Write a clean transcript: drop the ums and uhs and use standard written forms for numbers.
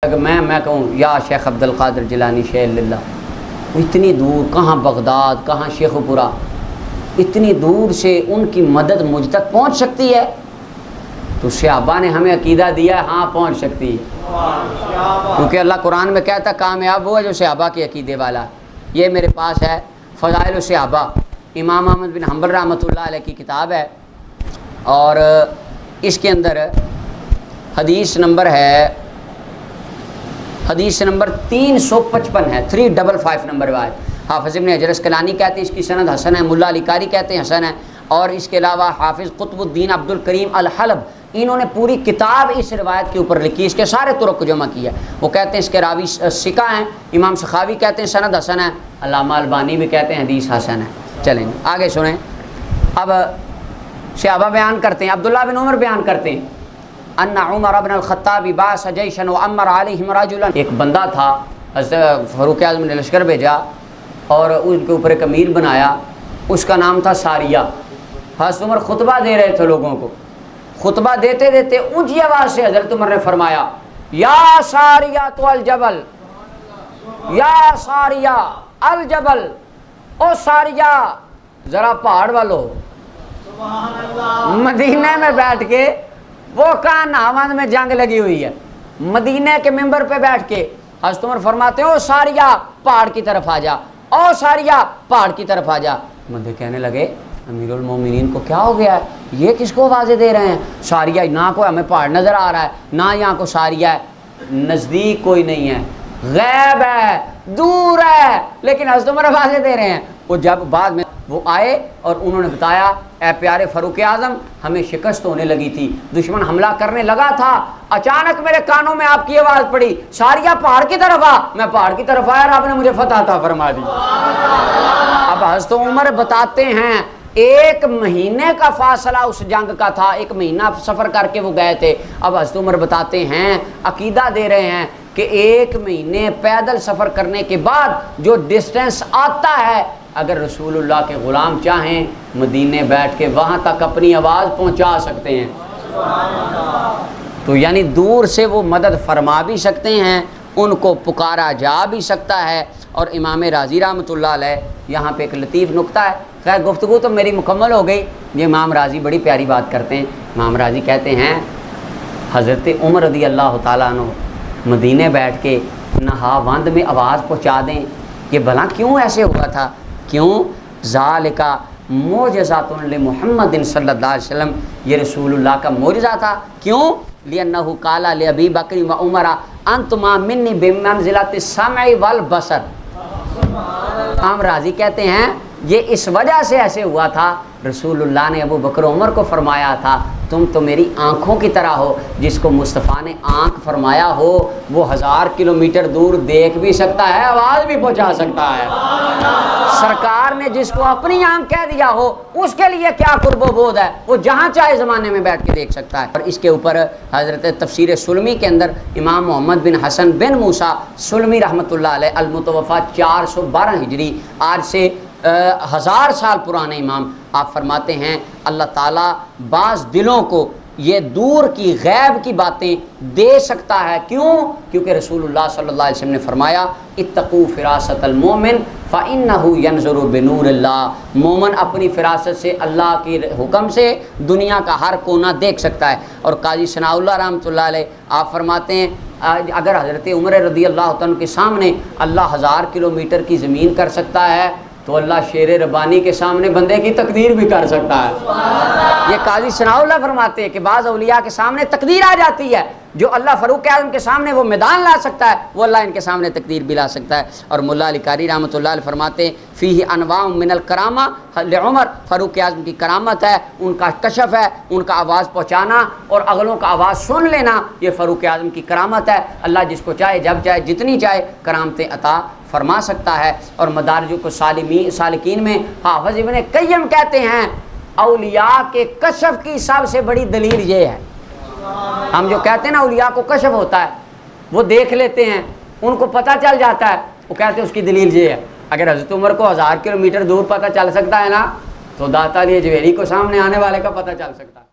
मैं कहूँ या शेख अब्दुल कादिर जिलानी शेल्ला, इतनी दूर, कहाँ बगदाद, कहाँ शेखपुरा, इतनी दूर से उनकी मदद मुझ तक पहुँच सकती है। तो सहाबा ने हमें अकीदा दिया, हाँ पहुँच सकती है, क्योंकि अल्लाह कुरान में कहता कामयाब वो है जो सहाबा के अकीदे वाला। ये मेरे पास है फ़ज़ाइल सहाबा, इमाम अहमद बिन हम्बल रहमतुल्लाह अलैह की किताब है, और इसके अंदर हदीस नंबर 355 है, 355 नंबर वाइज। हाफिज़ इब्न हजर अस्क़लानी कहते हैं इसकी सनद हसन है, मुल्ला अली कारी कहते हैं हसन है, और इसके अलावा हाफिज़ क़ुतबुद्दीन अब्दुल करीम अल हलब, इन्होंने पूरी किताब इस रिवायत के ऊपर लिखी, इसके सारे तुरुक़ जमा किया। वो कहते हैं इसके रावी सिका हैं, इमाम सखावी कहते हैं सनद हसन है, अल्लामा अलबानी भी कहते हैं हदीस हसन है। चलें आगे सुनें। अब सहाबा बयान करते हैं, अब्दुल्लाह बिन उमर बयान करते हैं, अन्ना उमर इब्न अल-ख़त्ताब बास जैशन व अम्मर अलैहिम रजुलन, एक बंदा था, हज़रत फ़ारूक़ आज़म ने लश्कर भेजा और उनके ऊपर एक अमीर बनाया, उसका नाम था सारिया। हज़रत उमर खुतबा दे रहे थे लोगों को, खुतबा देते देते ऊंची आवाज़ से हज़रत उमर ने फरमाया, या सारिया तो अल जबल, या सारिया अल जबल, ओ सारिया ज़रा पहाड़ वालो। मदीने में बैठ के, वो कहाँ नामंद में जंग लगी हुई है, मदीने के मिंबर पे बैठ के हज़रत उमर फरमाते हो सारिया पहाड़ की तरफ आ जा, ओ सारिया पहाड़ की तरफ आ जा। बंदे कहने लगे अमीरुल मोमिनीन को क्या हो गया है, ये किसको आवाज़ें दे रहे हैं? सारिया, ना कोई हमें पहाड़ नज़र आ रहा है, ना यहाँ को सारिया है, नज़दीक कोई नहीं है, गैब है, दूर है, लेकिन हज़रत उमर आवाज़ें दे रहे हैं। वो जब बाद में वो आए और उन्होंने बताया, ए प्यारे फ़ारूक़ आज़म, हमें शिकस्त होने लगी थी, दुश्मन हमला करने लगा था, अचानक मेरे कानों में आपकी आवाज़ पड़ी, सारिया पहाड़ की तरफ आ। मैं पहाड़ की तरफ आया और आपने मुझे फतह अता फरमा दी। अब हज़रत उमर बताते हैं 1 महीने का फासला उस जंग का था, 1 महीना सफ़र करके वो गए थे। अब हज़रत उमर बताते हैं, अकीदा दे रहे हैं कि 1 महीने पैदल सफ़र करने के बाद जो डिस्टेंस आता है, अगर रसूलुल्लाह के ग़ुलाम चाहें मदीने बैठ के वहाँ तक अपनी आवाज़ पहुँचा सकते हैं। तो यानी दूर से वो मदद फरमा भी सकते हैं, उनको पुकारा जा भी सकता है। और इमाम राज़ी रहमतुल्लाह अलैह, यहाँ पे एक लतीफ़ नुक्ता है, खैर गुफ्तगू तो मेरी मुकम्मल हो गई। ये इमाम राज़ी बड़ी प्यारी बात करते हैं। इमाम राज़ी कहते हैं हज़रत उमर रज़ी अल्लाह तआला अन्हु मदीने बैठ के नहावंद में आवाज़ पहुँचा दें, ये भला क्यों ऐसे हुआ था? क्यों? ज़ालिका मोजज़ातुन लि मुहम्मदिन सल्लल्लाहु अलैहि वसल्लम, ये रसूलुल्लाह का मोजज़ा था। क्यों? लिअन्नहु काला लि अबी बकर व उमर अंतुमा मिन्नी बिमंज़िलति समई वल बसर। इमाम राज़ी कहते हैं ये इस वजह से ऐसे हुआ था, रसूलुल्लाह ने अबू बकर उमर को फरमाया था, तुम तो मेरी आँखों की तरह हो। जिसको मुस्तफ़ा ने आँख फरमाया हो वो 1000 किलोमीटर दूर देख भी सकता है, आवाज़ भी पहुँचा सकता है। सरकार ने जिसको अपनी आँख कह दिया हो उसके लिए क्या कुर्बो बोध है, वो जहाँ चाहे ज़माने में बैठ के देख सकता है। और इसके ऊपर हज़रत तफसीर सुलमी के अंदर इमाम मोहम्मद बिन हसन बिन मूसा सुलमी रहमतुल्लाह अलैह अल-मुतवफ़ा 412 हिजरी, आज से 1000 साल पुराने इमाम, आप फरमाते हैं अल्लाह ताला बाज़ दिलों को ये दूर की गैब की बातें दे सकता है। क्यों? क्योंकि रसूलुल्लाह सल्लल्लाहु अलैहि वसल्लम ने फरमाया इत्तक़ू फ़िरासतल मोमिन फ़इन्नहु यंज़ुरु बिनूरिल्लाह, मोमिन अपनी फ़िरासत से, अल्लाह के हुक्म से दुनिया का हर कोना देख सकता है। और काजी सनाउल्लाह रहमतुल्लाह अलैह आप फरमाते हैं अगर हज़रत उमर रज़ी अल्लाह तआला के सामने अल्लाह 1000 किलोमीटर की ज़मीन कर सकता है, तो अल्लाह शेर रब्बानी के सामने बंदे की तकदीर भी कर सकता है। ये काजी सनाउल्लाह फरमाते हैं कि बाज़ औलिया के सामने तकदीर आ जाती है, जो अल्लाह फ़ारूक़ आज़म के सामने वो मैदान ला सकता है, वो अल्लाह इनके सामने तकदीर भी ला सकता है। और मुल्ला अली कारी रहमतुल्लाह अलैह फरमाते हैं फ़ीही अनवाउ मिनल करामा लिउमर, फ़ारूक़ आज़म की करामत है, उनका कशफ है, उनका आवाज़ पहुँचाना और अगलों का आवाज़ सुन लेना, ये फ़ारूक़ आज़म की करामत है। अल्लाह जिसको चाहे जब चाहे जितनी चाहे करामतें अता फरमा सकता है। और मदारिज को सालिकीन में हाफ़िज़ इब्न क़य्यम कहते हैं औलिया के कशफ की सबसे बड़ी दलील ये है, हम जो कहते हैं ना औलिया को कशफ होता है, वो देख लेते हैं, उनको पता चल जाता है, वो कहते हैं उसकी दलील ये है। अगर हज़रत उमर को 1000 किलोमीटर दूर पता चल सकता है ना, तो दाता अली जवेरी को सामने आने वाले का पता चल सकता है।